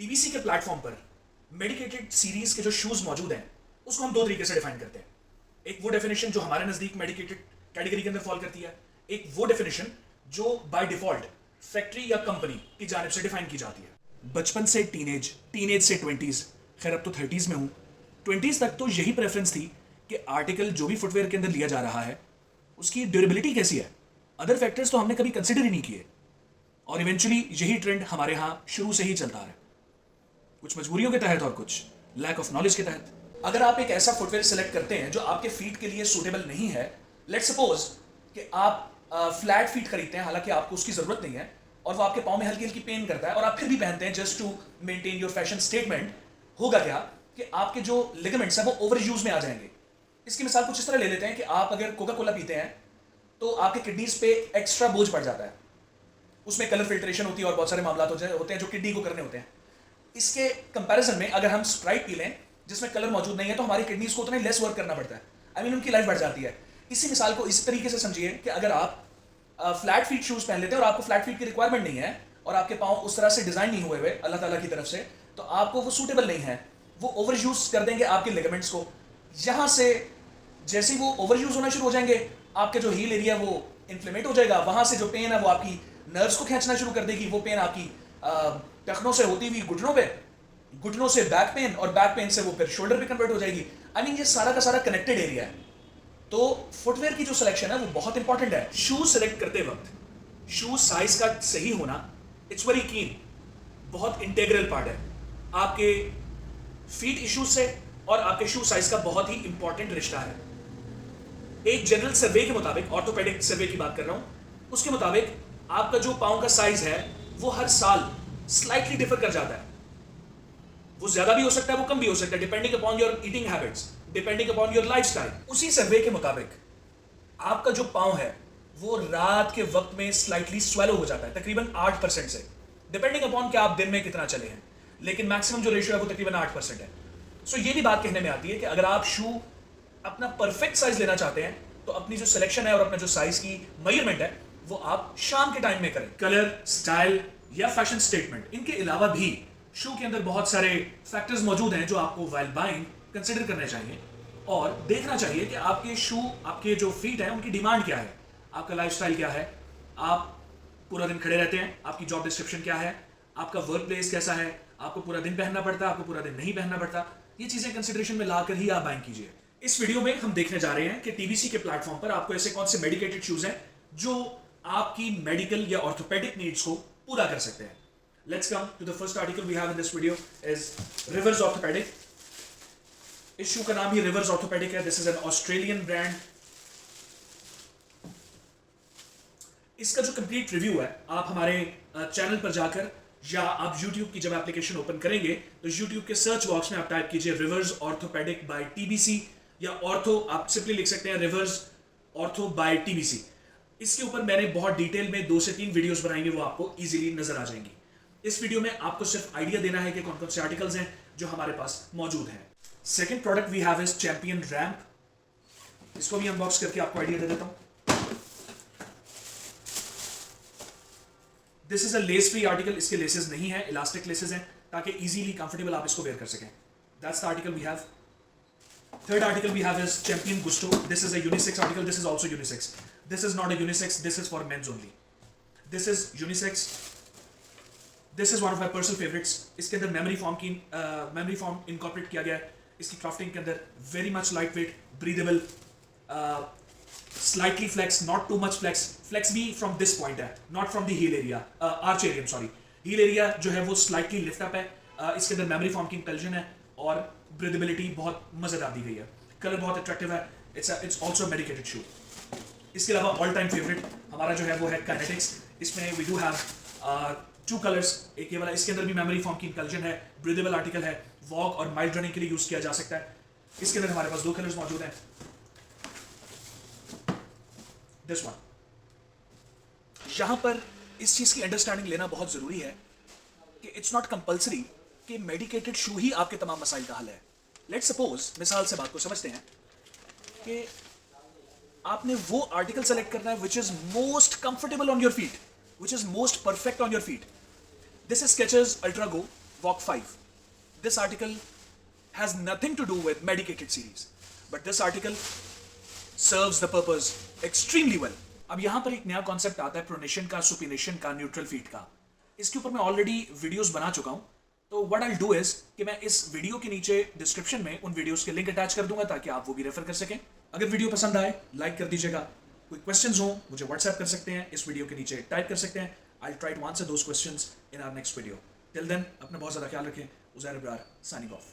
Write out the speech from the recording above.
TBC के platform पर medicated series के जो शूज मौजूद हैं उसको हम दो तरीके से डिफाइन करते हैं। एक वो डेफिनेशन जो हमारे नजदीक मेडिकेटेड कैटेगरी के अंदर फॉल करती है, एक वो डेफिनेशन जो बाय डिफॉल्ट फैक्ट्री या कंपनी की जानिब से डिफाइन की जाती है। बचपन से टीनेज, टीनेज से 20s, खैर अब तो 30s में हूँ, 20s तक तो यही प्रेफरेंस थी कि आर्टिकल जो भी फुटवेयर के अंदर लिया जा रहा है उसकी ड्यूरेबिलिटी कैसी है। अदर फैक्टर्स तो हमने कभी कंसिडर ही नहीं किए और इवेंचुअली यही ट्रेंड हमारे यहाँ शुरू से ही चलता है, कुछ मजबूरियों के तहत और कुछ लैक ऑफ नॉलेज के तहत। अगर आप एक ऐसा फुटवेयर सेलेक्ट करते हैं जो आपके फीट के लिए सूटेबल नहीं है, लेट्स सपोज कि आप फ्लैट फीट खरीदते हैं, हालांकि आपको उसकी जरूरत नहीं है और वो आपके पाँव में हल्की हल्की पेन करता है और आप फिर भी पहनते हैं just to maintain your fashion statement, होगा क्या कि आपके जो लिगामेंट्स हैं वो ओवर यूज में आ जाएंगे। इसकी मिसाल कुछ इस तरह ले लेते हैं कि आप अगर कोका कोला पीते हैं तो आपके किडनीज पे एक्स्ट्रा बोझ पड़ जाता है, उसमें कलर फिल्ट्रेशन होती है और बहुत सारे मामला होते हैं जो किडनी को करने होते हैं। इसके कंपैरिजन में अगर हम स्प्राइट पी लें जिसमें कलर मौजूद नहीं है तो हमारी किडनीज को उतना ही लेस वर्क करना पड़ता है, उनकी लाइफ बढ़ जाती है। इसी मिसाल को इस तरीके से समझिए कि अगर आप फ्लैट फीट शूज पहन लेते हैं और आपको फ्लैट फीट की रिक्वायरमेंट नहीं है और आपके पाँव उस तरह से डिजाइन नहीं हुए हुए अल्लाह ताला की तरफ से, तो आपको वो सूटेबल नहीं है, वो ओवर यूज कर देंगे आपके लिगामेंट्स को। यहाँ से जैसे ही वो ओवर यूज होना शुरू हो जाएंगे, आपके जो हील एरिया वो इन्फ्लेमेट हो जाएगा, वहां से जो पेन है वो आपकी नर्व्स को खींचना शुरू कर देगी। वो पेन आपकी टखनों से होती हुई घुटनों पे, घुटनों से बैक पेन और बैक पेन से वो फिर शोल्डर पे कन्वर्ट हो जाएगी। ये सारा का सारा कनेक्टेड एरिया है। तो फुटवेयर की जो सिलेक्शन है वो बहुत इंपॉर्टेंट है। शूज सेलेक्ट करते वक्त शूज साइज का सही होना इट्स वेरी कीन, बहुत इंटेग्रल पार्ट है आपके फीट इश्यूज से और आपके शू साइज का बहुत ही इंपॉर्टेंट रिश्ता है। एक जनरल सर्वे के मुताबिक, ऑर्थोपेडिक सर्वे की बात कर रहा हूं, उसके मुताबिक आपका जो पाँव का साइज है वो हर साल स्लाइटली डिफर कर जाता है। वो ज्यादा भी हो सकता है, वो कम भी हो सकता है, depending upon your eating habits, depending upon your lifestyle. उसी सर्वे के मुताबिक आपका जो पाँव है वो रात के वक्त में स्लाइटली स्वेलो हो जाता है, तकरीबन 8% से, डिपेंडिंग अपॉन कि आप दिन में कितना चले हैं, लेकिन मैक्सिमम जो रेशियो है वो तकरीबन 8% है। सो ये भी बात कहने में आती है कि अगर आप शू अपना परफेक्ट साइज लेना चाहते हैं तो अपनी जो सिलेक्शन है और अपना जो साइज की मेजरमेंट है वो आप शाम के टाइम में करें। कलर, स्टाइल या फैशन स्टेटमेंट, इनके अलावा भी शू के अंदर बहुत सारे फैक्टर्स मौजूद हैं जो आपको व्हाइल बाइंग कंसिडर करने चाहिए और देखना चाहिए कि आपके शू, आपके जो फीट है उनकी डिमांड क्या है, आपका लाइफस्टाइल क्या है, आप पूरा दिन खड़े रहते हैं, आपकी जॉब डिस्क्रिप्शन क्या है, आपका वर्क प्लेस कैसा है, आपको पूरा दिन पहनना पड़ता है, आपको पूरा दिन नहीं पहनना पड़ता, ये चीजें कंसिडरेशन में लाकर ही आप बाइंग कीजिए। इस वीडियो में हम देखने जा रहे हैं कि टीबीसी के प्लेटफॉर्म पर आपको ऐसे कौन से मेडिकेटेड शूज हैं जो आपकी मेडिकल या ऑर्थोपेडिक नीड्स को पूरा कर सकते हैं। Let's come to the first article we have in this video is reverse orthopaedic. इस शू का नाम ही रिवर्स ऑर्थोपेडिक है। This is an Australian brand. इसका जो कंप्लीट रिव्यू है आप हमारे चैनल पर जाकर या आप YouTube की जब एप्लीकेशन ओपन करेंगे तो YouTube के सर्च बॉक्स में आप टाइप कीजिए रिवर्स ऑर्थोपेडिक बाय टीबीसी या ऑर्थो, आप सिंपली लिख सकते हैं रिवर्स ऑर्थो बाय टीबीसी। इसके ऊपर मैंने बहुत डिटेल में 2 से 3 वीडियोस बनाएंगे, वो आपको इजीली नजर आ जाएंगी। इस वीडियो में आपको सिर्फ आइडिया देना है कि कौन कौन से आर्टिकल्स हैं जो हमारे पास मौजूद हैं। Second product we have is Champion Ramp. इसको भी अनबॉक्स करके आपको आइडिया दे देता हूं। This is a lace free article, इसके लेसेस नहीं है, इलास्टिक लेसेस हैं ताकि इजीली कंफर्टेबल आप इसको वेयर कर सकें। That's the article we have. Third article we have is Champion Gusto. This is a unisex article, this is also unisex. This is not a unisex, this is for mens only. This is unisex. This is one of my personal favourites. इसके अंदर memory form incorporate किया गया है। इसकी crafting के अंदर very much light weight, breathable, slightly flex, not too much flex, flex भी from this point है, not from the heel area, arch area, sorry, heel area जो है वो slightly lift up है। इसके अंदर memory foam की इंटेलिजेंस है और breathability बहुत मजेदार दी गई है। कलर बहुत अट्रैक्टिव है। it's also a medicated shoe। इसके अलावा all time favorite हमारा जो है वो है Kinetics। इसमें we do have 2 colors। एक ये वाला, इसके अंदर भी memory foam की इंटेलिजेंस है, breathable article है, walk और mild running के लिए यूज किया जा सकता है। इसके अंदर हमारे पास 2 कलर्स मौजूद हैं। This one। यहां पर इस चीज की अंडरस्टैंडिंग लेना बहुत जरूरी है कि इट्स नॉट कंपल्सरी कि मेडिकेटेड शू ही आपके तमाम मसाइल का हल है। लेट्स सपोज, मिसाल से बात को समझते हैं कि आपने वो आर्टिकल सेलेक्ट करना है which is most comfortable on your feet, which is most perfect on your feet. This is Skechers ultra go VOC5. This article has nothing to do with medicated series, but this article serves the purpose extremely well. अब यहां पर एक नया concept आता है pronation का, supination का, neutral feet का. इसके ऊपर मैं ऑलरेडी वीडियोस बना चुका हूं. तो व्हाट आई डू इज कि मैं इस वीडियो के नीचे डिस्क्रिप्शन में उन वीडियोस के लिंक अटैच कर दूंगा ताकि आप वो भी रेफर कर सकें. अगर वीडियो पसंद आए लाइक कर दीजिएगा. कोई क्वेश्चंस हो मुझे व्हाट्सएप कर सकते हैं, इस वीडियो के नीचे टाइप कर सकते हैं. I try to answer those questions in our next video. Till then अपना बहुत ज़्यादा ख्याल रखें. Uzair Abrar signing of.